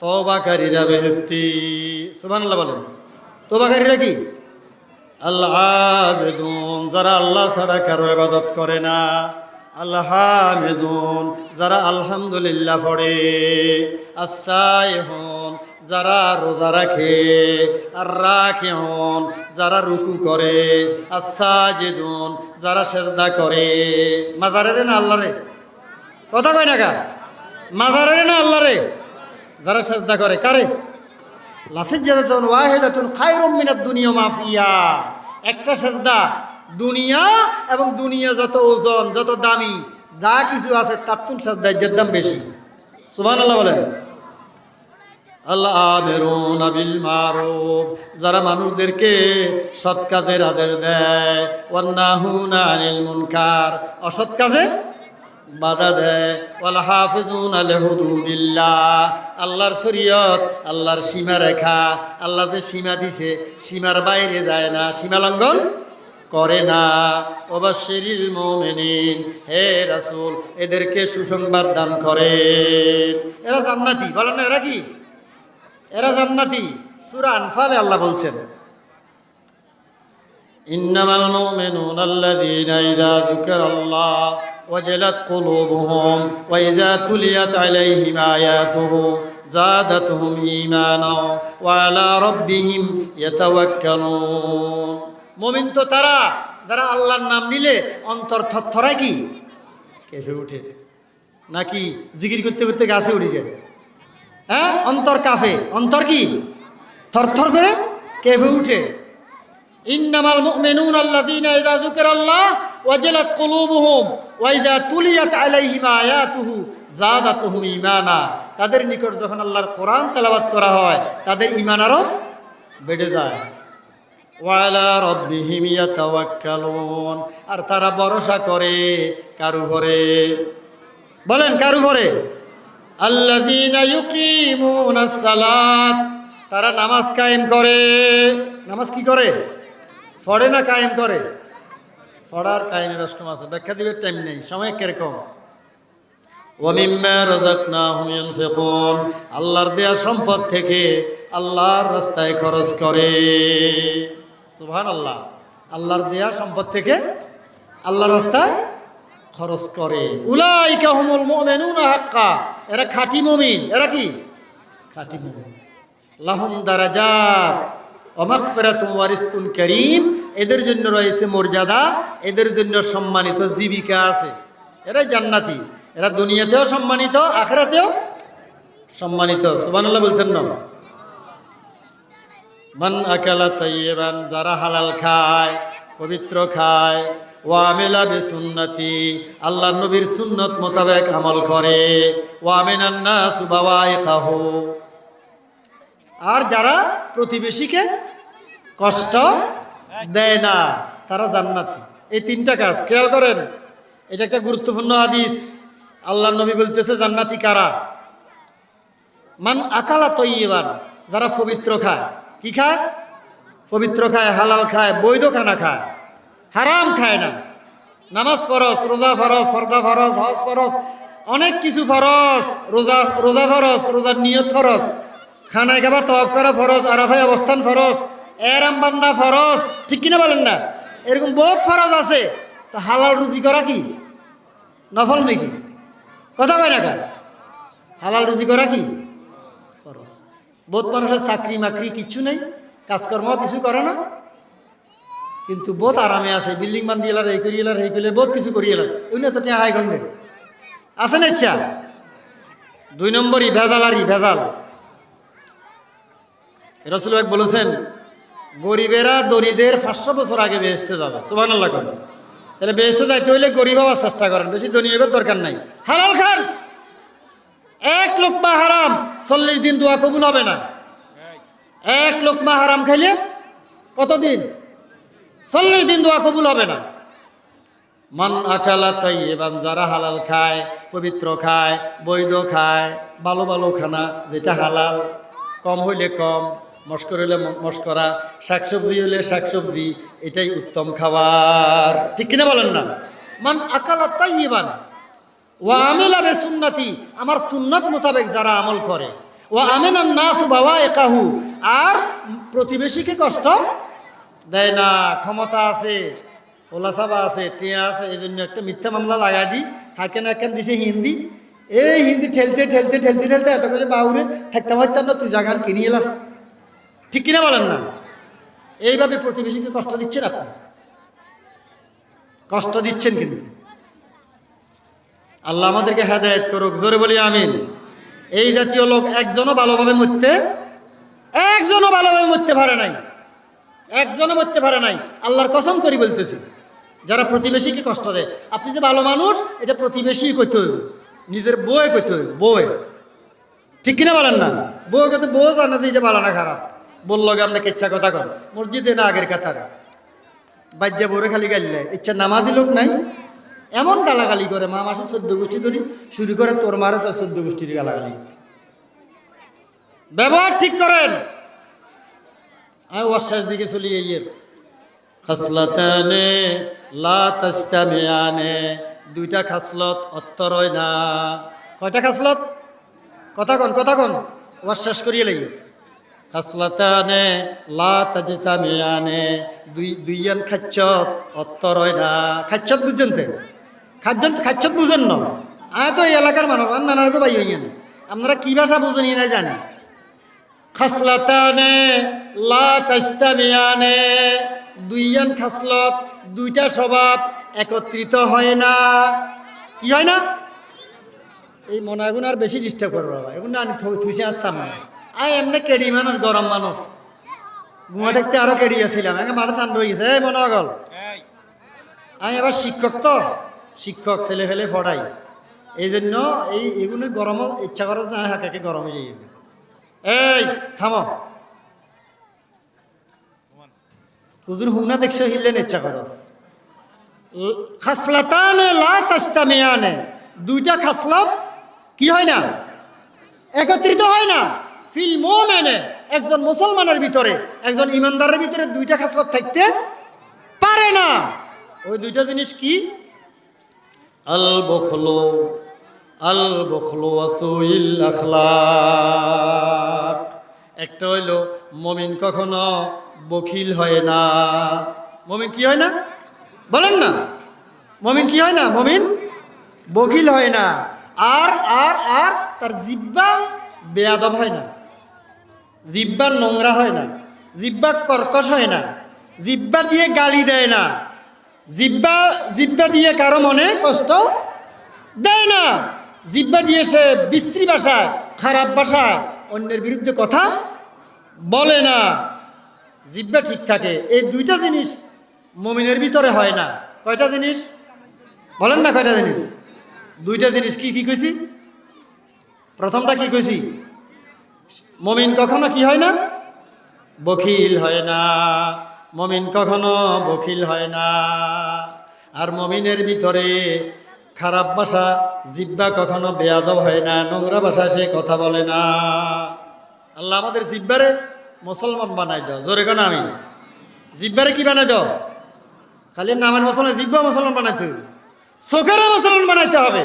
তওবাকারীরা বেহেশতি। সুবহানাল্লাহ বলেন। তওবাকারীরা কি? আল আবিদুন, যারা আল্লাহ ছাড়া কারো ইবাদত করে না। আল হামিদুন, যারা আলহামদুলিল্লাহ পড়ে। আস-সাইহুন, যারা রোজা রাখে। আর রাকিউন, যারা রুকু করে। আস-সাজিদুন, যারা সেজদা করে। মাজারের না আল্লাহরে? কথা কয় না কা? মাজারের না আল্লাহরে? যারা সেজদা করে। কারে? লাসিজ্জাদাতুন ওয়াহিদাতুন খায়রুম মিনাদ দুনিয়া মা ফিহা। একটা সেজদা দুনিয়া এবং দুনিয়া যত ওজন, যত দামি যা কিছু আছে তার তুল সেজদার দাম বেশি। সুবহানাল্লাহ বলেন। আল্লাহ আমিরুনা বিল মারুফ, যারা মানুষদেরকে সৎ কাজের আদেশ দেয়। ওয়ান নাহুনা আনিল মুনকার, অসৎ কাজে বাধা দেয়। ওয়াল হাফিজুনা লিহুদুদিল্লাহ, আল্লাহর শরীয়ত, আল্লাহর সীমা রেখা, আল্লাহ যে সীমা দিছে সীমার বাইরে যায় না, সীমা লঙ্ঘন করে না। ওয়াবাশশিরিল মুমিনিন, হে রাসূল এদেরকে সুসংবাদ দান করেন, এরা জান্নাতি। বলেন না এরা কি? এরা জান্নাতি। সূরা আনফালে আল্লাহ বলছেন, ইন্নামাল মুমিনুনা আল্লাযীনা ইযা যুকিরাল্লাহ ওয়াজিলাত কুলুবুহুম ওয়া ইযা তুলিয়াত আলাইহিম আয়াতুহু যাদাতুহুম ঈমানা ওয়া আলা রাব্বিহিম ইয়াতাওয়াক্কালুন। মুমিন তো তারা যারা আল্লাহর নাম নিলে অন্তর থরথরায় কি কেঁপে ওঠে, নাকি জিকির করতে করতে গাছে উঠে যায়? হ্যাঁ, অন্তর কাঁপে, অন্তর কি থরথর করে কেঁপে উঠে। ইন্নামাল মুমিনুনা আল্লাযীনা ইযা যুকিরাল্লাহ ওয়াজিলাত কুলুবুহুম ওয়া ইযা তুলিয়াত আলাইহিম আয়াতুহু যাদাতুহুম ঈমানা। তাদের নিকট যখন আল্লাহর কোরআন তেলাওয়াত করা হয় তাদের ঈমান আরো বেড়ে যায়। ওয়া আলা রাব্বিহিম ইয়াতাওয়াক্কালুন, আর তারা ভরসা করে কার উপরে? বলেন কার উপরে? আল্লাযীনা ইউকিমুনাস সালাত, তারা নামাজ কায়েম করে। নামাজ কি করে? পড়ে না কায়েম করে? পড়ার কাহিনী রকম আছে, ব্যাখ্যা দিবে টাইম নেই, সময় কিরকম। ওয়ামিম্মা রাযাকনাহুম ইউনফিকুন, আল্লাহর দেয়া সম্পদ থেকে আল্লাহর রাস্তায় খরচ করে। সুবহানাল্লাহ, আল্লাহর দেয়া সম্পদ থেকে আল্লাহর রাস্তায় খরচ করে। উলাইকা হুমুল মুমিনুনা হাক্কা, এরা খাঁটি মুমিন। এরা কি খাঁটি মুমিন। লাহুম দারাজাত ওয়া মাগফিরাতুন ওয়া রিজকুন কারীম, এদের জন্য রয়েছে মর্যাদা, এদের জন্য সম্মানিত জীবিকা আছে। এরা জান্নাতি, এরা দুনিয়াতেও সম্মানিত, আখিরাতেও সম্মানিত। সুবহানাল্লাহ বলতেন না? মান আকালা তাইয়িবান, যারা হালাল খায়, পবিত্র খায়, ওয়া আমিলা বিসুন্নতি, আল্লাহর নবীর সুন্নত মোতাবেক আমল করে, ওয়া আমিনান নাসু বাওয়াইকাহু, আর যারা প্রতিবেশীকে কষ্ট দেয় না, তারা জান্নাতি। এই তিনটা কাজ খেয়াল করেন, এটা একটা গুরুত্বপূর্ণ হাদিস। আল্লাহর নবী বলতেছে জান্নাতি কারা? মান আকালা তাইয়িবান, যারা পবিত্র খায়। কি খায়? পবিত্র খায়, হালাল খায়, বৈধ খানা খায়, হারাম খায় না। নামাজ ফরজ, রোজা ফরজ, পর্দা ফরজ, হজ ফরজ, অনেক কিছু ফরজ। রোজা ফরজ, রোজার নিয়ত ফরজ, খানায় খাবার তওয়াব করা ফরজ, আরাফায় অবস্থান ফরজ, এহরাম বান্ধা ফরজ, ঠিক কিনা বলেন না? এরকম বহুত ফরজ আছে। তো হালাল রুজি করা কি নফল নাকি? কথা কয় না কার? হালাল রুজি করা কি ফরজ। বহুত মানুষের চাকরি মাকরি কিচ্ছু নেই, কাজকর্ম কিছু করে না, কিন্তু বহুত আরামে আছে। বিল্ডিং বান্ধি এলার, এই করি এলার, এই করি, বহুত কিছু করি এলার, এগুলো তো হাই গন্ডে আছে না। ইচ্ছা 2 নম্বরই ভেজালারি, ভেজাল। রাসূল বলেছেন গরিবেরা দরিদ্রের 500 বছর আগে বেহেশতে যাবে। সুবহানাল্লাহ। তাহলে বেহেশতে যাইতে হইলে গরিব হওয়ার চেষ্টা করেন, বেশি ধনী হইবার দরকার নাই। হালাল খান, 1 লোকমা হারাম 40 দিন দোয়া কবুল হবে না। 1 লোকমা হারাম খাইলে কতদিন? 40 দিন দোয়া কবুল হবে না। মান আকালা তাইয়িবান, যারা হালাল খায়, পবিত্র খায়, বৈধ খায়, ভালো ভালো খানা যেটা হালাল, কম হইলে কম, মস্কর হইলে মস্করা, শাকসবজি হইলে শাকসবজি, এটাই উত্তম খাবার, ঠিক কিনা বলেন না? মান আকালা তাইয়িবান ওয়া আমিলা বিসুন্নতি, আমার সুন্নাত মোতাবেক যারা আমল করে, ওয়া আমিনান নাসু বাওয়াইকাহু, আর প্রতিবেশীকে কষ্ট দেয় না। ক্ষমতা আছে, ওলাসাবা আছে, টিয়া আছে, এই জন্য একটা মিথ্যা মামলা লাগাই দিই, হাকেন হাকেন দিছে হিন্দি, এই হিন্দি ঠেলতে ঠেলতে ঠেলতে ঠেলতে এত করে বাউরে থাকতাম হইতাম না, তুই জাগান কিনিয়ে এলাস, ঠিক কিনা বলেন না? এইভাবে প্রতিবেশীকে কষ্ট দিচ্ছেন, আপনি কষ্ট দিচ্ছেন। কিন্তু আল্লাহ আমাদেরকে হেদায়েত করুক, জোরে বলি আমিন। এই জাতীয় লোক একজনও ভালোভাবে মরতে পারে নাই, একজনও মরতে পারে নাই। আল্লাহর কসম করি বলতেছি, যারা প্রতিবেশীকে কষ্ট দেয়। আপনি যে ভালো মানুষ এটা প্রতিবেশী করতে হইব, নিজের বউয়ে করতে হইব, বউয়ে, ঠিক কিনা বলেন না? বউ করতে বউ জানে যে এই যে ভালো না খারাপ, বললো আপনাকে ইচ্ছা কথা কর, মসজিদে না আগের কাতারে বাজ্যা বউরে খালি গাইলে, ইচ্ছা নামাজি লোক নাই, এমন গালাগালি করে। মা মাসে 14 গোষ্ঠী ধরি শুরু করে, তোর মারে তো 14 গোষ্ঠীর গালাগালি। ব্যবহার ঠিক করেন। আমি ওয়াশের দিকে চলি। এই খাসলাতানে লা তাস্তামিয়ানে, 2টা খাসলত অত্তরয় না। কয়টা খাসলত? কথা কন ওয়াশ শেষ করিয়ে লাগি। খাসলাতানে লা তাজতামিয়ানে, দুইয়ান খাচ্ছত অত্তরয় না। খাচ্ছত বুঝছেন? তো খাচ্ছত বুঝেন না? আয় তো এই এলাকার মানুষ, আর নানারকে বাই হইয়া না, আপনারা কি ভাষা বুঝেন না জানি। খাসলাতানে লা তাস্তামিয়ানে, 2 খাসলত, 2টা স্বভাব একত্রিত হয় না। কি হয় না? এই মনে আগুন আর বেশি ডিস্টার্ব করবো বাবা, এখন না থুইছে আর সামনে। এমনি কেডি মানুষ, গরম মানুষ, ঘুমা থাকতে আরো কেডি গেছিলাম, মাথা ঠান্ডা হয়ে গেছে। এই মনে আগল, আমি এবার শিক্ষক, তো শিক্ষক, ছেলে ফেলে পড়াই, এই জন্য এইগুলোর গরম ইচ্ছা করে যে হাঁকাকে গরম হয়ে যাই। এই থামো, হুজুর হুনা দেখছো হিললেন ইচ্ছা করো। খাসলাতানে লা তাস্তামিয়ানে, 2টা খাসলত কি হয় না? একত্রিত হয় না। ফিল মুমিনে, একজন মুসলমানের ভিতরে, একজন ইমানদারের ভিতরে 2টা খাসলত থাকতে পারে না। ওই দুইটা জিনিস কি? আল বখলু ওয়াসুইল আখলাক। একটা হইল মুমিন কখনো বখিল হয় না। মুমিন কি হয় না বলেন না? মুমিন কি হয় না? মুমিন বখিল হয় না। আর আর আর তার জিহ্বা বেয়াদব হয় না, জিহ্বা নোংরা হয় না, জিহ্বা কর্কশ হয় না, জিহ্বা দিয়ে গালি দেয় না, জিহ্বা দিয়ে কারো মনে কষ্ট দেয় না, জিহ্বা দিয়ে সে বিশ্রী ভাষায় খারাপ ভাষায় অন্যের বিরুদ্ধে কথা বলে না, জিহ্বা ঠিক থাকে। এই দুইটা জিনিস মুমিনের ভিতরে হয় না। কয়টা জিনিস বলেন না? কয়টা জিনিস? দুইটা জিনিস। কি কি কইছি? প্রথমটা কি কইছি? মুমিন কখনো কি হয় না? বখিল হয় না। মুমিন কখনো বখিল হয় না। আর মুমিনের ভিতরে খারাপ ভাষা, জিহ্বা কখনো বেয়াদব হয় না, নোংরা ভাষা সে কথা বলে না। আল্লাহ আমাদের জিহ্বারে মুসলমান বানাই দাও। জোরে কেন আমি জিহ্বারে কি বানাই দাও? খালি নামের মুসলমান, জিহ্বা মুসলমান বানাইতে হবে, চোখেরও মুসলমান বানাইতে হবে।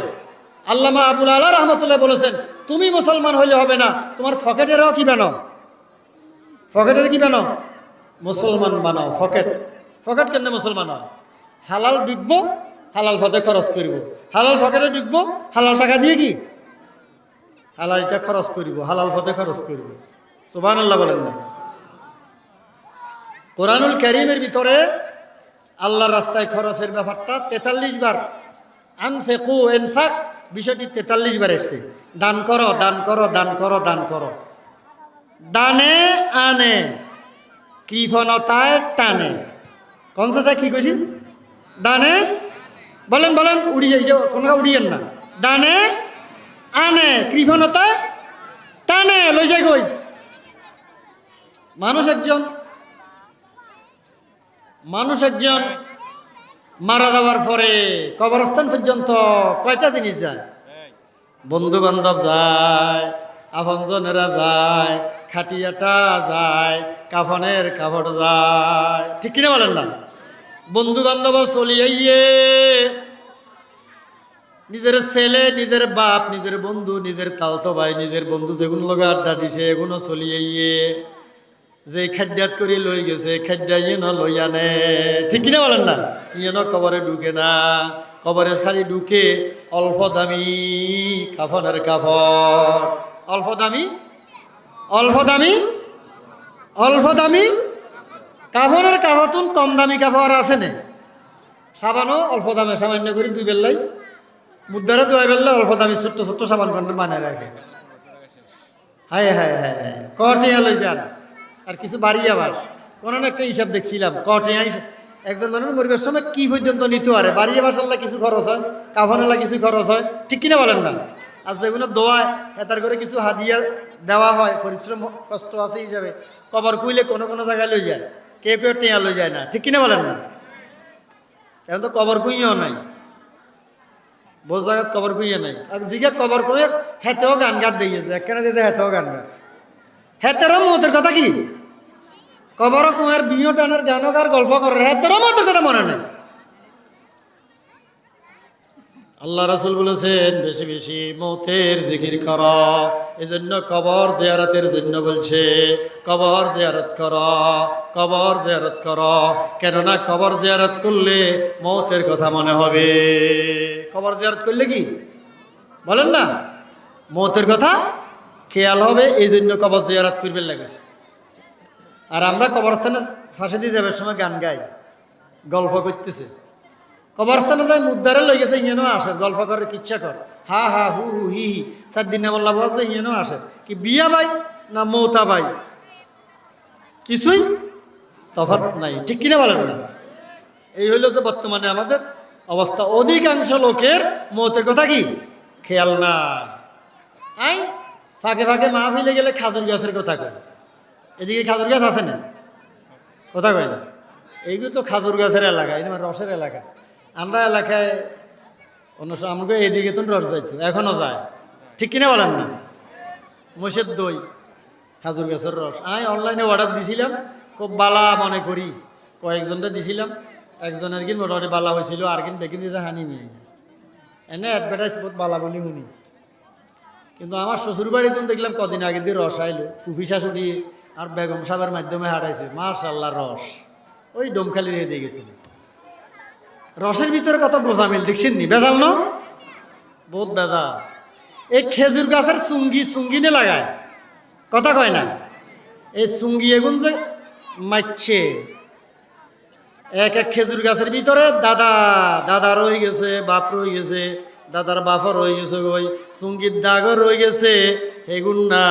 আল্লামা আবুল আলা রহমতুল্লাহ বলেছেন, তুমি মুসলমান হইলে হবে না, তোমার ফকেটেরও কি বানাও? ফকেটের কি বানাও? মুসলমান বানাও। ফকেট কেন মুসলমান হয়? হালাল ঢুকবো, হালাল পথে খরচ করব। হালাল পকেটে ঢুকবো, হালাল টাকা দিয়ে কি হালালটা খরচ করব, হালাল পথে খরচ করব। সুবহানাল্লাহ বলেন না? কোরআনুল কারীমের ভিতরে আল্লাহর রাস্তায় খরচের ব্যাপারটা 43 বার, আনফিকু ইনফাক বিষয়টি 43 বার এসেছে। দান করো, দান করো, দান করো, দান করো। দানে আনে, কৃপণতায় টানে। কনসা কি কইছি? দানে বলেন বলেন, উড়ি যাই, কোনটা উড়িয়েন না। দানে আনে, কৃপণতায় টানে, লই যাই কই। মানুষ একজন মারা যাওয়ার পরে কবরস্থান পর্যন্ত কয়টা জিনিস যায়? বন্ধু বান্ধব যায়, আপনজনেরা যায়, খাটিয়াটা যায়, কাফনের কাপড় যায়, ঠিক কিনা বলেন না? বন্ধু বান্ধব চলিয়ে নিজের ছেলে, নিজের বাপ, নিজের বন্ধু, নিজের তালতো ভাই, নিজের বন্ধু যেগুলো লগে আড্ডা দিছে এগুলো চলিয়ে যে খাদ্যাত করে লই গেছে, খাদ্যা ইয়েন লই আনে, ঠিক কিনা বলেন না? ইয়েন কবরে ঢুকে না, কবরে খালি ঢুকে অল্প দামি কাফনের কাপড়, অল্প দামি কাফনের কাপড়। কম দামি কাপড় আছে না? সাবানও অল্প দামে সামান্য করে 2 বেল্লাই মুদ্রারে 2 বেল্লা অল্প দামি ছোট্ট ছোট্ট সাবান কান্ড বানায় রাখে। হায় হায় হায় হায়, কটিয়া লই যান। আর কিছু বাড়িয়া বাস, কোনো একটা হিসাব দেখছিলাম, কটিয়া একজন মানুষ মরিবার সময় কি পর্যন্ত নিতে পারে? বাড়িয়া বাসাল্লা কিছু খরচ হয়, কাফনেলা কিছু খরচ হয়, ঠিক কিনা বলেন না? আর যেগুলো দোয়ায় এতার করে কিছু হাদিয়া দেওয়া হয়, পরিশ্রম কষ্ট আছে হিসাবে, কবর কুইলে কোনো কোনো জায়গায় লই যায়, কেউ টেয়া লই যায় না, ঠিক কিনা বলেন না? এখন তো কবর কুইও নাই, বহু জায়গায় কবর কুইয়া নাই। আর জিজ্ঞা কবর কুইয়ে হেতেও গান গাত দিয়েছে, একখানে দিয়েছে হেতেও গান গাত, হেতেরও মতের কথা কি? কবর কুয়ার বিয় টানের গানকার গল্প করে, হেতেরও মতের কথা মনে নেই। আল্লাহ রাসূল বলেছেন বেশি বেশি মৌতের জিকির করো। এজন্য কবর জিয়ারতের জন্য বলছে কবর জিয়ারত করো, কবর জিয়ারত করো। কেননা কবর জিয়ারত করলে মৌতের কথা মনে হবে। কবর জিয়ারত করলে কি বলেন না? মৌতের কথা খেয়াল হবে, এই জন্য কবর জিয়ারত করবে লাগেছে। আর আমরা কবরস্থানে ফাঁসি দিয়ে যাবার সময় গান গাই, গল্প করতেছে। কবরস্থানে যাই মুদ্দারে লই গেছে, ইয়েনও আসে, গল্প করে, কিচ্ছা কর, হা হা হু হু হি হি, 4 দিন বললাম আছে, ইয়েনও আসে। কি বিয়া ভাই না মৌতা ভাই, কিছুই তফাৎ নাই, ঠিক কিনা বলেন না? এই হইল যে বর্তমানে আমাদের অবস্থা। অধিকাংশ লোকের মৌতের কথা কি খেয়াল না। আই ফাঁকে ফাঁকে মাহফিলে গেলে খাজুর গাছের কথা কয়, এদিকে খাজুর গাছ আছে না? কথা কয় না? এইগুলো তো খাজুর গাছের এলাকা, এই রসের এলাকা। আমরা এলাকায় অন্য আমাকে এদিকে তো রস যাইতো, এখনও যায়, ঠিক কিনা বলেন না? মোষের দই, খাজুর গাছের রস। আমি অনলাইনে অর্ডার দিছিলাম, খুব বালা মনে করি, কয়েকজনটা দিছিলাম। একজনের কিন মোটামুটি বালা হয়েছিল আর কিন বেকিন দিতে হানি নিয়ে এনে অ্যাডভার্টাইজ বহুত বালা বলি শুনি কিন্তু আমার শ্বশুর বাড়িতে দেখলাম কদিন আগে দিয়ে রস আইলো ফুফি শাশুড়ি আর বেগম সাহেবের মাধ্যমে হারাইছে মাশাআল্লাহ রস ওই ডোমখালি রেখে দিয়ে গেছিল রসের ভিতরে কত গোজামিল দেখছেন নি বেজাল ন বহুত বেজাল এই খেজুর গাছের চুঙ্গি নে লাগায় কথা কয় না এই চুঙ্গি এগুন যে মারছে এক এক খেজুর গাছের ভিতরে দাদা রয়ে গেছে বাপ রয়ে গেছে দাদার বাপও রয়ে গেছে ওই চুঙ্গির দাগও রয়ে গেছে এগুন না